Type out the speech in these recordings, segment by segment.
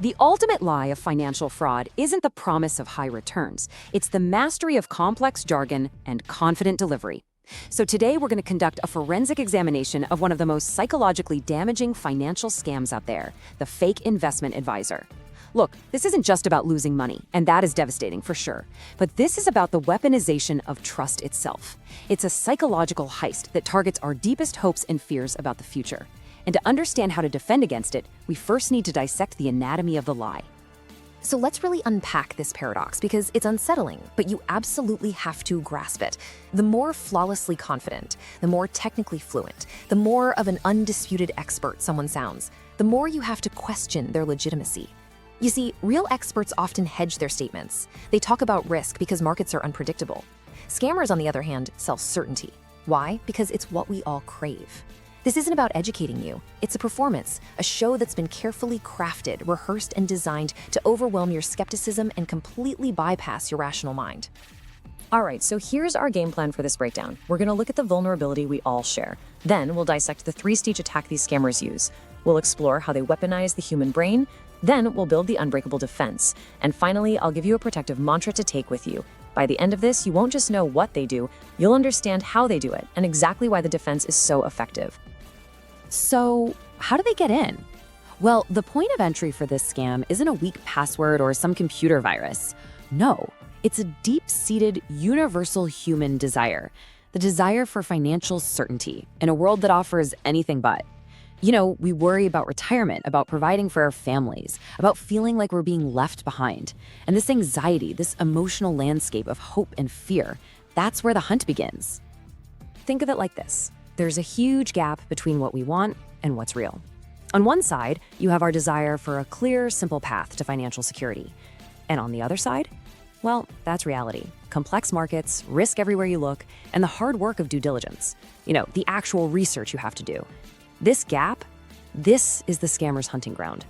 The ultimate lie of financial fraud isn't the promise of high returns. It's the mastery of complex jargon and confident delivery. So today we're going to conduct a forensic examination of one of the most psychologically damaging financial scams out there, the fake investment advisor. Look, this isn't just about losing money, and that is devastating for sure. But this is about the weaponization of trust itself. It's a psychological heist that targets our deepest hopes and fears about the future. And to understand how to defend against it, we first need to dissect the anatomy of the lie. So let's really unpack this paradox because it's unsettling, but you absolutely have to grasp it. The more flawlessly confident, the more technically fluent, the more of an undisputed expert someone sounds, the more you have to question their legitimacy. You see, real experts often hedge their statements. They talk about risk because markets are unpredictable. Scammers, on the other hand, sell certainty. Why? Because it's what we all crave. This isn't about educating you. It's a performance, a show that's been carefully crafted, rehearsed, and designed to overwhelm your skepticism and completely bypass your rational mind. All right, so here's our game plan for this breakdown. We're going to look at the vulnerability we all share. Then we'll dissect the three-stage attack these scammers use. We'll explore how they weaponize the human brain. Then we'll build the unbreakable defense. And finally, I'll give you a protective mantra to take with you. By the end of this, you won't just know what they do, you'll understand how they do it and exactly why the defense is so effective. So, how do they get in? Well, the point of entry for this scam isn't a weak password or some computer virus. No, it's a deep-seated, universal human desire. The desire for financial certainty in a world that offers anything but. You know, we worry about retirement, about providing for our families, about feeling like we're being left behind. And this anxiety, this emotional landscape of hope and fear, that's where the hunt begins. Think of it like this. There's a huge gap between what we want and what's real. On one side, you have our desire for a clear, simple path to financial security. And on the other side, well, that's reality. Complex markets, risk everywhere you look, and the hard work of due diligence. You know, the actual research you have to do. This gap, this is the scammer's hunting ground.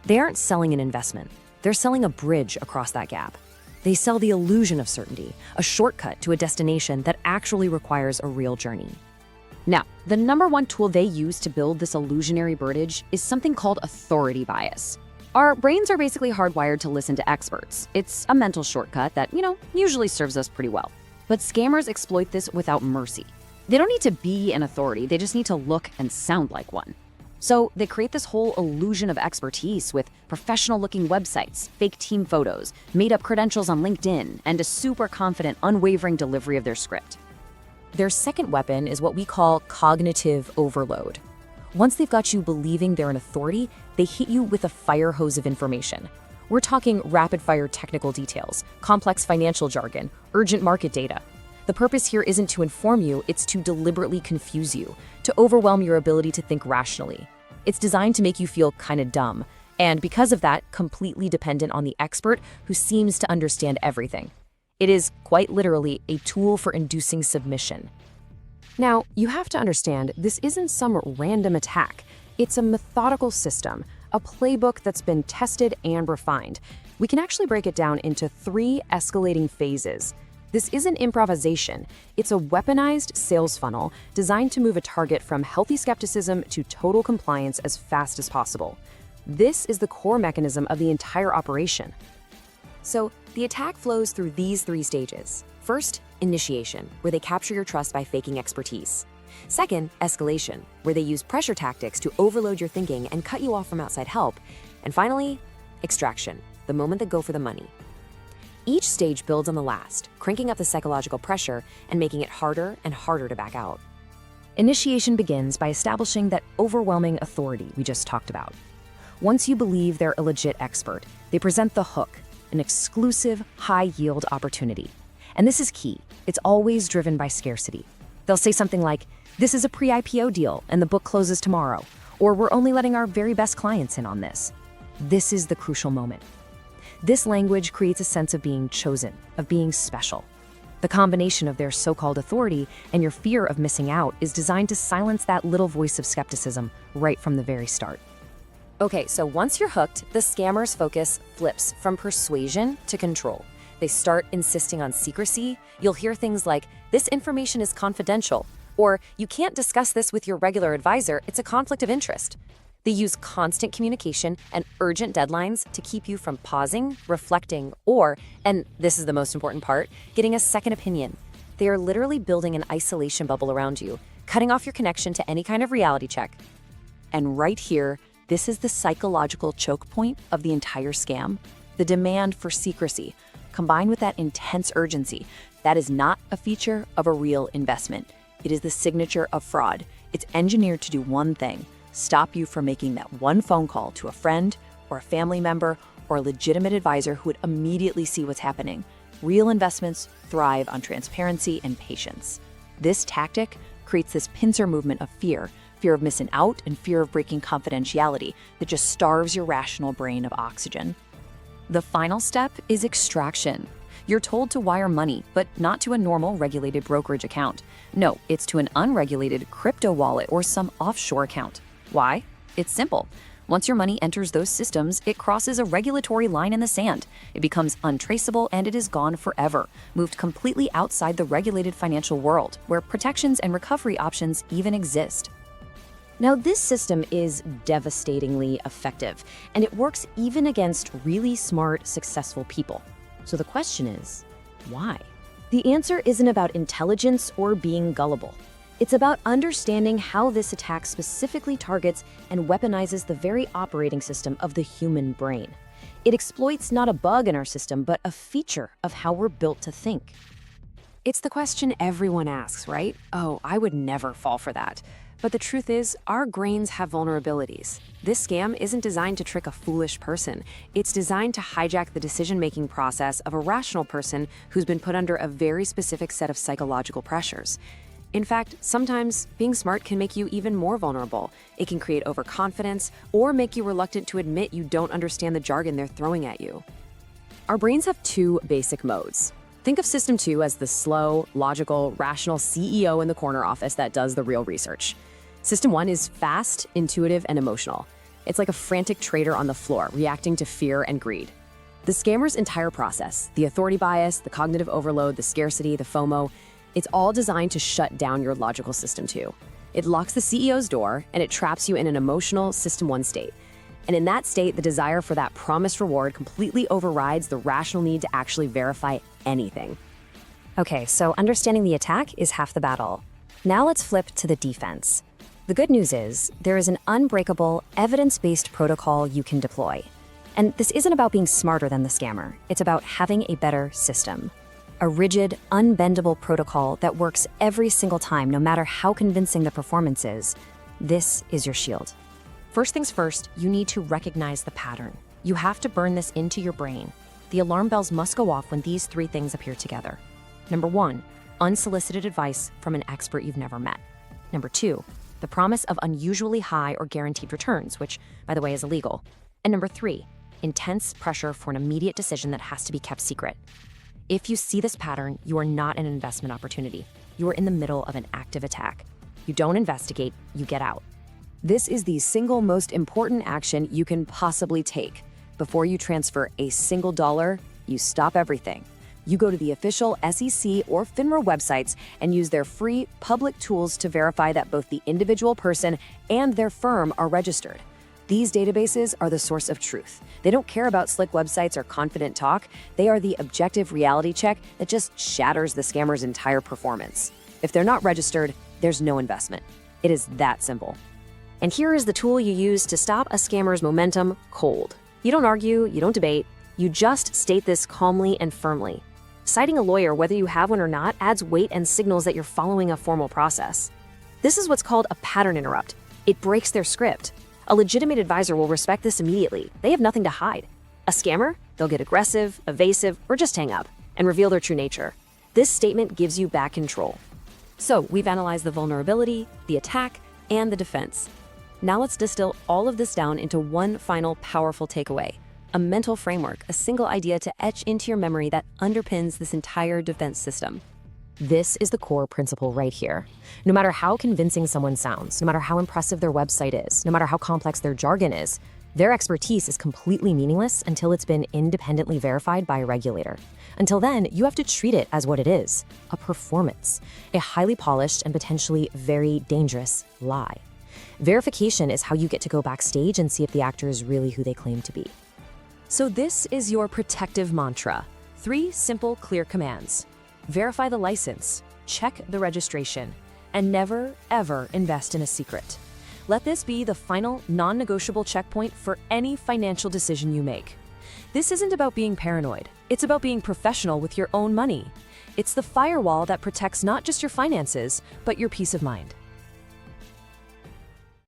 They aren't selling an investment. They're selling a bridge across that gap. They sell the illusion of certainty, a shortcut to a destination that actually requires a real journey. Now, the number one tool they use to build this illusionary bridge is something called authority bias. Our brains are basically hardwired to listen to experts. It's a mental shortcut that, usually serves us pretty well. But scammers exploit this without mercy. They don't need to be an authority, they just need to look and sound like one. So they create this whole illusion of expertise with professional-looking websites, fake team photos, made-up credentials on LinkedIn, and a super confident, unwavering delivery of their script. Their second weapon is what we call cognitive overload. Once they've got you believing they're an authority, they hit you with a fire hose of information. We're talking rapid-fire technical details, complex financial jargon, urgent market data. The purpose here isn't to inform you, it's to deliberately confuse you, to overwhelm your ability to think rationally. It's designed to make you feel kind of dumb, and because of that, completely dependent on the expert who seems to understand everything. It is, quite literally, a tool for inducing submission. Now, you have to understand, this isn't some random attack. It's a methodical system, a playbook that's been tested and refined. We can actually break it down into 3 escalating phases. This isn't improvisation. It's a weaponized sales funnel designed to move a target from healthy skepticism to total compliance as fast as possible. This is the core mechanism of the entire operation. So, the attack flows through these 3 stages. First, initiation, where they capture your trust by faking expertise. Second, escalation, where they use pressure tactics to overload your thinking and cut you off from outside help. And finally, extraction, the moment they go for the money. Each stage builds on the last, cranking up the psychological pressure and making it harder and harder to back out. Initiation begins by establishing that overwhelming authority we just talked about. Once you believe they're a legit expert, they present the hook, an exclusive, high-yield opportunity. And this is key. It's always driven by scarcity. They'll say something like, "This is a pre-IPO deal and the book closes tomorrow," or "We're only letting our very best clients in on this." This is the crucial moment. This language creates a sense of being chosen, of being special. The combination of their so-called authority and your fear of missing out is designed to silence that little voice of skepticism right from the very start. Okay, so once you're hooked, the scammer's focus flips from persuasion to control. They start insisting on secrecy. You'll hear things like, "This information is confidential," or "You can't discuss this with your regular advisor, it's a conflict of interest." They use constant communication and urgent deadlines to keep you from pausing, reflecting, or, and this is the most important part, getting a second opinion. They are literally building an isolation bubble around you, cutting off your connection to any kind of reality check. And right here, this is the psychological choke point of the entire scam. The demand for secrecy, combined with that intense urgency, that is not a feature of a real investment. It is the signature of fraud. It's engineered to do one thing: stop you from making that one phone call to a friend or a family member or a legitimate advisor who would immediately see what's happening. Real investments thrive on transparency and patience. This tactic creates this pincer movement of fear of missing out and fear of breaking confidentiality that just starves your rational brain of oxygen. The final step is extraction. You're told to wire money, but not to a normal regulated brokerage account. No, it's to an unregulated crypto wallet or some offshore account. Why? It's simple. Once your money enters those systems, it crosses a regulatory line in the sand. It becomes untraceable and it is gone forever, moved completely outside the regulated financial world, where protections and recovery options even exist. Now, this system is devastatingly effective, and it works even against really smart, successful people. So the question is, why? The answer isn't about intelligence or being gullible. It's about understanding how this attack specifically targets and weaponizes the very operating system of the human brain. It exploits not a bug in our system, but a feature of how we're built to think. It's the question everyone asks, right? Oh, I would never fall for that. But the truth is, our brains have vulnerabilities. This scam isn't designed to trick a foolish person. It's designed to hijack the decision-making process of a rational person who's been put under a very specific set of psychological pressures. In fact, sometimes being smart can make you even more vulnerable. It can create overconfidence or make you reluctant to admit you don't understand the jargon they're throwing at you. Our brains have two basic modes. Think of System 2 as the slow, logical, rational CEO in the corner office that does the real research. System 1 is fast, intuitive, and emotional. It's like a frantic trader on the floor, reacting to fear and greed. The scammer's entire process, the authority bias, the cognitive overload, the scarcity, the FOMO, it's all designed to shut down your logical System 2. It locks the CEO's door, and it traps you in an emotional System 1 state. And in that state, the desire for that promised reward completely overrides the rational need to actually verify anything. Okay, so understanding the attack is half the battle. Now let's flip to the defense. The good news is, there is an unbreakable, evidence-based protocol you can deploy. And this isn't about being smarter than the scammer. It's about having a better system. A rigid, unbendable protocol that works every single time, no matter how convincing the performance is. This is your shield. First things first, you need to recognize the pattern. You have to burn this into your brain. The alarm bells must go off when these three things appear together. Number 1, unsolicited advice from an expert you've never met. Number 2, the promise of unusually high or guaranteed returns, which, by the way, is illegal. And number 3, intense pressure for an immediate decision that has to be kept secret. If you see this pattern, you are not an investment opportunity. You are in the middle of an active attack. You don't investigate, you get out. This is the single most important action you can possibly take. Before you transfer a single dollar, you stop everything. You go to the official SEC or FINRA websites and use their free public tools to verify that both the individual person and their firm are registered. These databases are the source of truth. They don't care about slick websites or confident talk. They are the objective reality check that just shatters the scammer's entire performance. If they're not registered, there's no investment. It is that simple. And here is the tool you use to stop a scammer's momentum cold. You don't argue, you don't debate, you just state this calmly and firmly. Citing a lawyer, whether you have one or not, adds weight and signals that you're following a formal process. This is what's called a pattern interrupt. It breaks their script. A legitimate advisor will respect this immediately. They have nothing to hide. A scammer, they'll get aggressive, evasive, or just hang up and reveal their true nature. This statement gives you back control. So we've analyzed the vulnerability, the attack, and the defense. Now let's distill all of this down into one final powerful takeaway. A mental framework, a single idea to etch into your memory that underpins this entire defense system. This is the core principle right here. No matter how convincing someone sounds, no matter how impressive their website is, no matter how complex their jargon is, their expertise is completely meaningless until it's been independently verified by a regulator. Until then, you have to treat it as what it is, a performance, a highly polished and potentially very dangerous lie. Verification is how you get to go backstage and see if the actor is really who they claim to be. So this is your protective mantra. 3 simple, clear commands. Verify the license, check the registration, and never, ever invest in a secret. Let this be the final, non-negotiable checkpoint for any financial decision you make. This isn't about being paranoid. It's about being professional with your own money. It's the firewall that protects not just your finances, but your peace of mind.